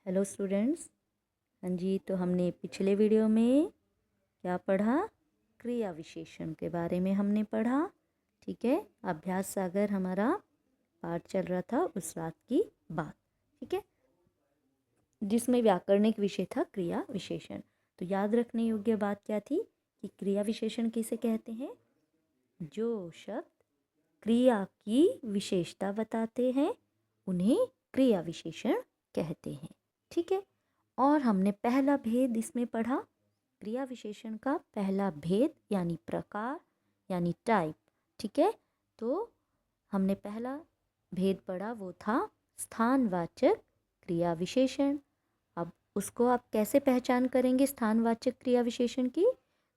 Hello students. हाँ जी, तो हमने पिछले वीडियो में क्या पढ़ा? क्रिया विशेषण के बारे में हमने पढ़ा। ठीक है, अभ्यास सागर हमारा पाठ चल रहा था उस रात की बात। ठीक है, जिसमें व्याकरणिक विषय था क्रिया विशेषण। तो याद रखने योग्य बात क्या थी कि क्रिया विशेषण किसे कहते हैं? जो शब्द क्रिया की विशेषता बताते हैं उन्हें क्रिया विशेषण कहते हैं। ठीक है, और हमने पहला भेद इसमें पढ़ा। क्रिया विशेषण का पहला भेद यानी प्रकार यानी टाइप। ठीक है, तो हमने पहला भेद पढ़ा, वो था स्थानवाचक क्रिया विशेषण। अब उसको आप कैसे पहचान करेंगे स्थानवाचक क्रिया विशेषण की?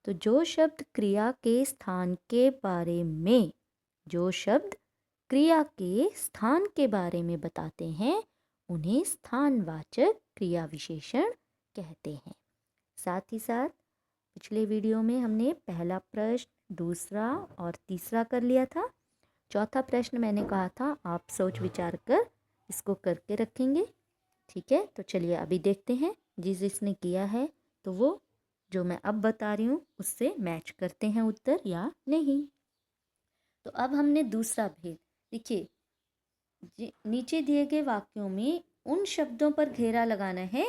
तो जो शब्द क्रिया के स्थान के बारे में जो शब्द क्रिया के स्थान के बारे में बताते हैं उन्हें स्थानवाचक क्रिया विशेषण कहते हैं। साथ ही साथ पिछले वीडियो में हमने पहला प्रश्न, दूसरा और तीसरा कर लिया था। चौथा प्रश्न मैंने कहा था आप सोच विचार कर इसको करके रखेंगे। ठीक है, तो चलिए अभी देखते हैं जिसने किया है तो वो जो मैं अब बता रही हूँ उससे मैच करते हैं उत्तर या नहीं। तो अब हमने दूसरा भेद, देखिए नीचे दिए गए वाक्यों में उन शब्दों पर घेरा लगाना है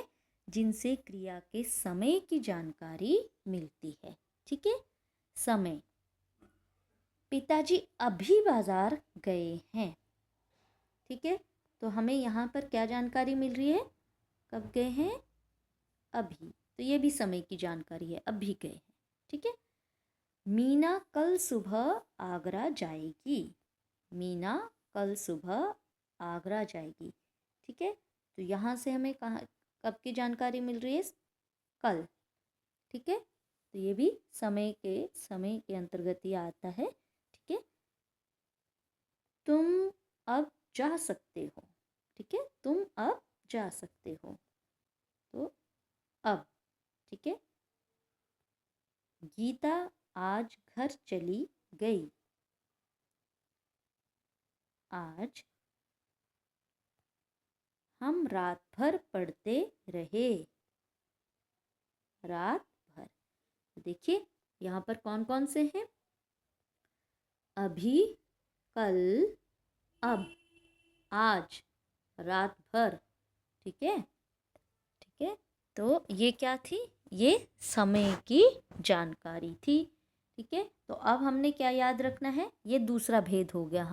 जिनसे क्रिया के समय की जानकारी मिलती है। ठीक है, समय, पिताजी अभी बाजार गए हैं। ठीक है, तो हमें यहाँ पर क्या जानकारी मिल रही है? कब गए हैं? अभी, तो ये भी समय की जानकारी है, अभी गए हैं। ठीक है, मीना कल सुबह आगरा जाएगी। मीना कल सुबह आगरा जाएगी। ठीक है, तो यहाँ से हमें कहाँ कब की जानकारी मिल रही है? कल। ठीक है, तो ये भी समय के अंतर्गत ही आता है। ठीक है, तुम अब जा सकते हो। ठीक है, तुम अब जा सकते हो, तो अब। ठीक है, गीता आज घर चली गई। आज हम रात भर पढ़ते रहे। रात भर, देखिए यहाँ पर कौन कौन से हैं? अभी, कल, अब, आज, रात भर। ठीक है, ठीक है, तो ये क्या थी? ये समय की जानकारी थी। ठीक है, तो अब हमने क्या याद रखना है? ये दूसरा भेद हो गया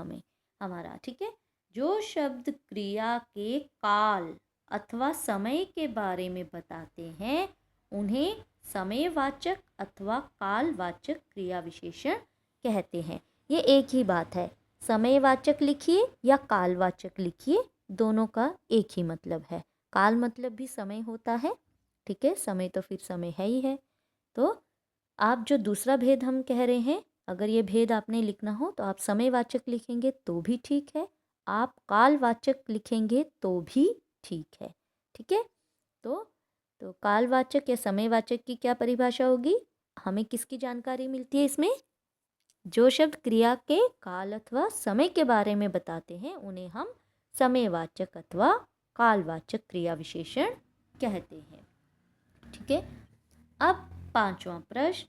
हमारा। ठीक है, जो शब्द क्रिया के काल अथवा समय के बारे में बताते हैं उन्हें समयवाचक अथवा कालवाचक क्रिया विशेषण कहते हैं। ये एक ही बात है, समयवाचक लिखिए या कालवाचक लिखिए, दोनों का एक ही मतलब है। काल मतलब भी समय होता है। ठीक है, समय तो फिर समय है ही है। तो आप जो दूसरा भेद हम कह रहे हैं, अगर ये भेद आपने लिखना हो तो आप समयवाचक लिखेंगे तो भी ठीक है, आप कालवाचक लिखेंगे तो भी ठीक है। ठीक है, तो कालवाचक या समयवाचक की क्या परिभाषा होगी? हमें किसकी जानकारी मिलती है इसमें? जो शब्द क्रिया के काल अथवा समय के बारे में बताते हैं उन्हें हम समयवाचक अथवा कालवाचक क्रिया विशेषण कहते हैं। ठीक है, अब पांचवा प्रश्न,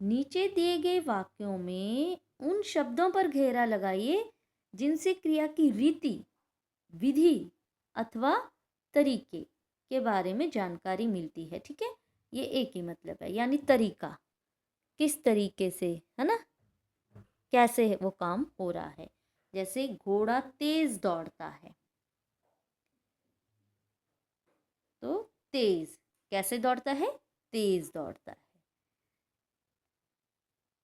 नीचे दिए गए वाक्यों में उन शब्दों पर घेरा लगाइए जिनसे क्रिया की रीति, विधि अथवा तरीके के बारे में जानकारी मिलती है। ठीक है, ये एक ही मतलब है, यानी तरीका, किस तरीके से, है ना, कैसे वो काम हो रहा है। जैसे घोड़ा तेज दौड़ता है, तो तेज कैसे दौड़ता है? तेज दौड़ता है।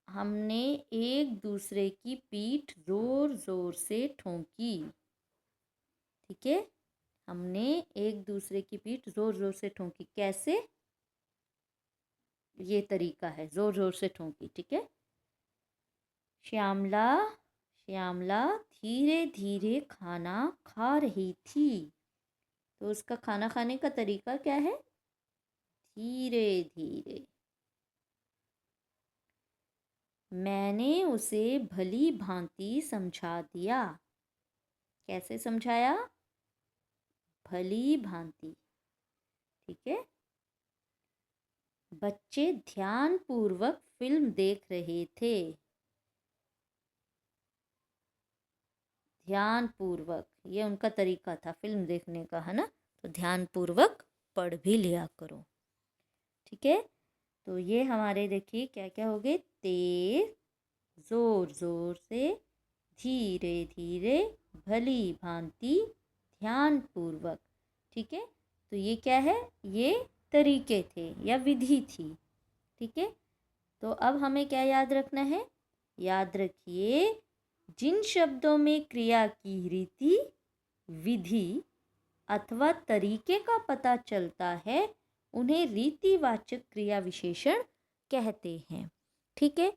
हमने एक दूसरे की पीठ जोर जोर से ठोंकी। ठीक है, हमने एक दूसरे की पीठ जोर जोर से ठोंकी, कैसे? ये तरीका है, जोर जोर से ठोंकी। ठीक है, श्यामला श्यामला धीरे धीरे खाना खा रही थी, तो उसका खाना खाने का तरीका क्या है? धीरे धीरे। मैंने उसे भली भांति समझा दिया, कैसे समझाया? भली भांति। ठीक है, बच्चे ध्यान पूर्वक फिल्म देख रहे थे। ध्यान पूर्वक, ये उनका तरीका था फिल्म देखने का, है ना। तो ध्यान पूर्वक पढ़ भी लिया करो। ठीक है, तो ये हमारे देखिए क्या क्या हो गए, तेज, जोर जोर से, धीरे धीरे, भली भांति, ध्यान पूर्वक। ठीक है, तो ये क्या है, ये तरीके थे या विधि थी। ठीक है, तो अब हमें क्या याद रखना है, याद रखिए जिन शब्दों में क्रिया की रीति, विधि अथवा तरीके का पता चलता है उन्हें रीतिवाचक क्रिया विशेषण कहते हैं। ठीक है,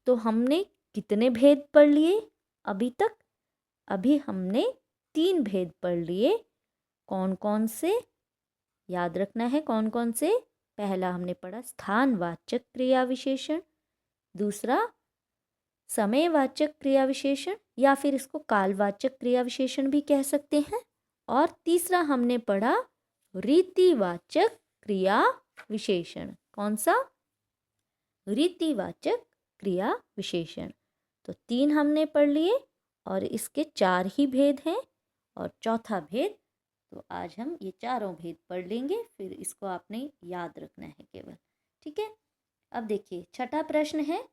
तो हमने कितने भेद पढ़ लिए अभी तक? अभी हमने 3 भेद पढ़ लिए। कौन कौन से, याद रखना है कौन कौन से। पहला हमने पढ़ा स्थानवाचक क्रिया विशेषण, दूसरा समयवाचक क्रिया विशेषण या फिर इसको कालवाचक क्रिया विशेषण भी कह सकते हैं, और तीसरा हमने पढ़ा रीतिवाचक क्रिया विशेषण। कौन सा? रीतिवाचक क्रिया विशेषण। तो 3 हमने पढ़ लिए और इसके 4 ही भेद हैं, और चौथा भेद तो आज हम ये चारों भेद पढ़ लेंगे, फिर इसको आपने याद रखना है केवल। ठीक है, अब देखिए छठा प्रश्न है,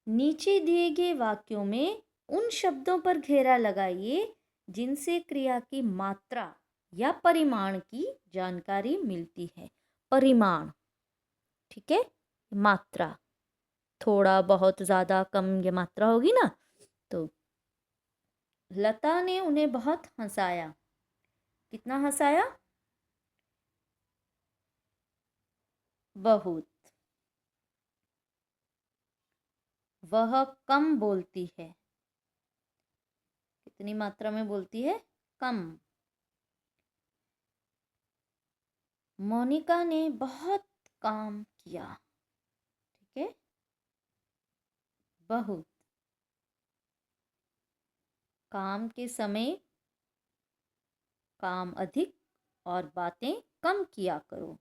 नीचे दिए गए वाक्यों में उन शब्दों पर घेरा लगाइए जिनसे क्रिया की मात्रा या परिमाण की जानकारी मिलती है। परिमाण, ठीक है, मात्रा, थोड़ा बहुत ज़्यादा कम ये मात्रा होगी ना। तो लता ने उन्हें बहुत हंसाया। कितना हंसाया? बहुत। वह कम बोलती है। कितनी मात्रा में बोलती है? कम। मोनिका ने बहुत काम किया। ठीक है, बहुत। काम के समय काम अधिक और बातें कम किया करो,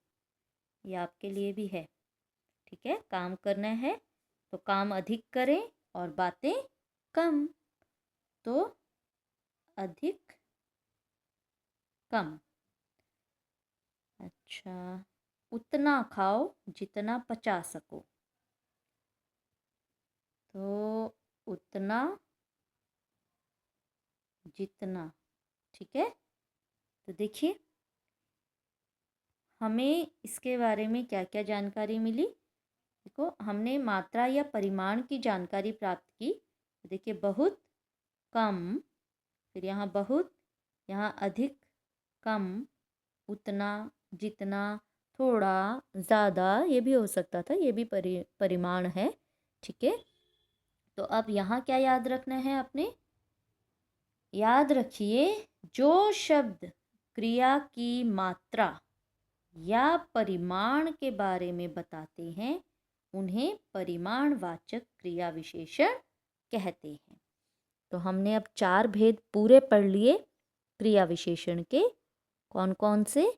ये आपके लिए भी है। ठीक है, काम करना है तो काम अधिक करें और बातें कम, तो अधिक कम। अच्छा, उतना खाओ जितना पचा सको। तो उतना जितना। ठीक है, तो देखिए हमें इसके बारे में क्या क्या जानकारी मिली। देखो, हमने मात्रा या परिमाण की जानकारी प्राप्त की। देखिए बहुत, कम, फिर यहाँ बहुत, यहाँ अधिक, कम, उतना, जितना, थोड़ा, ज़्यादा, ये भी हो सकता था, ये भी परिमाण है। ठीक है, तो अब यहाँ क्या याद रखना है आपने? याद रखिए जो शब्द क्रिया की मात्रा या परिमाण के बारे में बताते हैं उन्हें परिमाणवाचक क्रिया विशेषण कहते हैं। तो हमने अब 4 भेद पूरे पढ़ लिए क्रिया विशेषण के। कौन कौन से?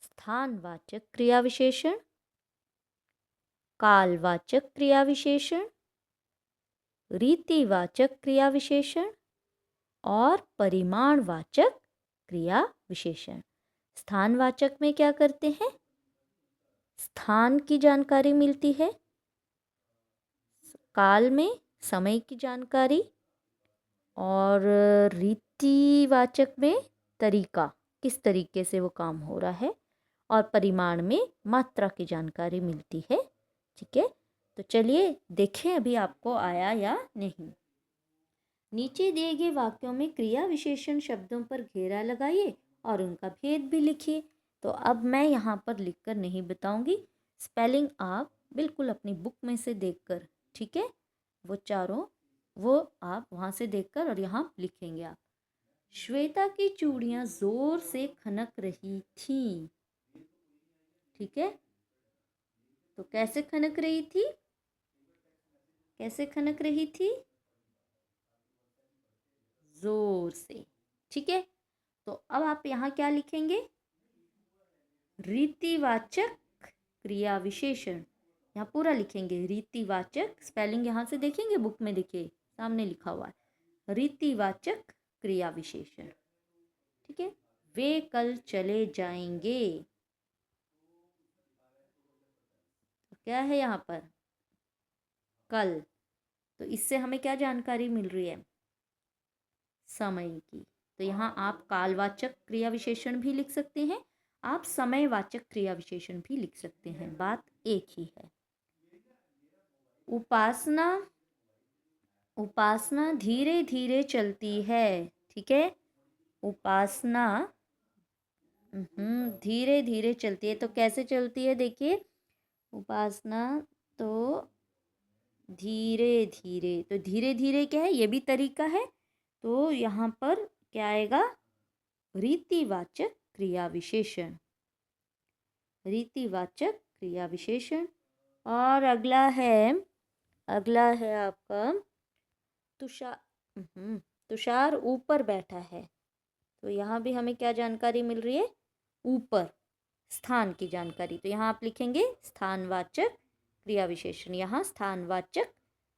स्थानवाचक क्रिया विशेषण, कालवाचक क्रिया विशेषण, रीतिवाचक क्रिया विशेषण और परिमाणवाचक क्रिया विशेषण। स्थानवाचक में क्या करते हैं? स्थान की जानकारी मिलती है, काल में समय की जानकारी, और रीतिवाचक में तरीका, किस तरीके से वो काम हो रहा है, और परिमाण में मात्रा की जानकारी मिलती है। ठीक है, तो चलिए देखें अभी आपको आया या नहीं। नीचे दिए गए वाक्यों में क्रिया विशेषण शब्दों पर घेरा लगाइए और उनका भेद भी लिखिए। तो अब मैं यहाँ पर लिखकर नहीं बताऊंगी, स्पेलिंग आप बिल्कुल अपनी बुक में से देखकर, ठीक है, वो चारों वो आप वहाँ से देखकर और यहाँ लिखेंगे आप। श्वेता की चूड़ियाँ जोर से खनक रही थीं। ठीक है, तो कैसे खनक रही थी? कैसे खनक रही थी? जोर से। ठीक है, तो अब आप यहाँ क्या लिखेंगे? रीतिवाचक क्रिया विशेषण, यहाँ पूरा लिखेंगे रीतिवाचक, स्पेलिंग यहाँ से देखेंगे बुक में, देखिए सामने लिखा हुआ है रीतिवाचक क्रिया विशेषण। ठीक है, वे कल चले जाएंगे, तो क्या है यहाँ पर कल, तो इससे हमें क्या जानकारी मिल रही है समय की। तो यहाँ आप कालवाचक क्रिया विशेषण भी लिख सकते हैं, आप समयवाचक क्रिया विशेषण भी लिख सकते हैं, बात एक ही है। उपासना, उपासना धीरे धीरे चलती है। ठीक है, उपासना धीरे धीरे चलती है, तो कैसे चलती है देखिए, उपासना तो धीरे धीरे, तो धीरे धीरे क्या है, ये भी तरीका है, तो यहाँ पर क्या आएगा रीतिवाचक क्रिया विशेषण, रीतिवाचक क्रिया विशेषण। और अगला है आपका तुषार, तुषार ऊपर बैठा है, तो यहाँ भी हमें क्या जानकारी मिल रही है, ऊपर स्थान की जानकारी, तो यहाँ आप लिखेंगे स्थानवाचक क्रिया विशेषण, यहाँ स्थानवाचक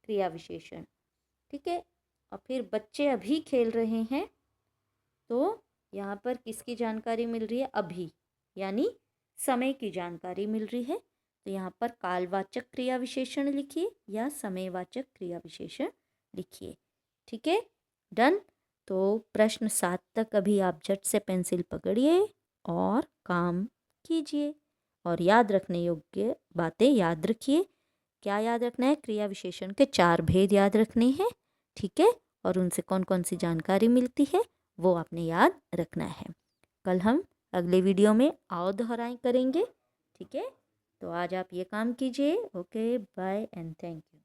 क्रिया विशेषण। ठीक है, और फिर बच्चे अभी खेल रहे हैं, तो यहाँ पर किसकी जानकारी मिल रही है, अभी यानी समय की जानकारी मिल रही है, तो यहाँ पर कालवाचक क्रिया विशेषण लिखिए या समयवाचक क्रिया विशेषण लिखिए। ठीक है, डन। तो प्रश्न 7 तक अभी आप झट से पेंसिल पकड़िए और काम कीजिए, और याद रखने योग्य बातें याद रखिए। क्या याद रखना है, क्रिया विशेषण के 4 भेद याद रखने हैं। ठीक है, और उनसे कौन कौन सी जानकारी मिलती है वो आपने याद रखना है। कल हम अगले वीडियो में आओ दोहराई करेंगे। ठीक है, तो आज आप ये काम कीजिए। Okay, bye and thank you.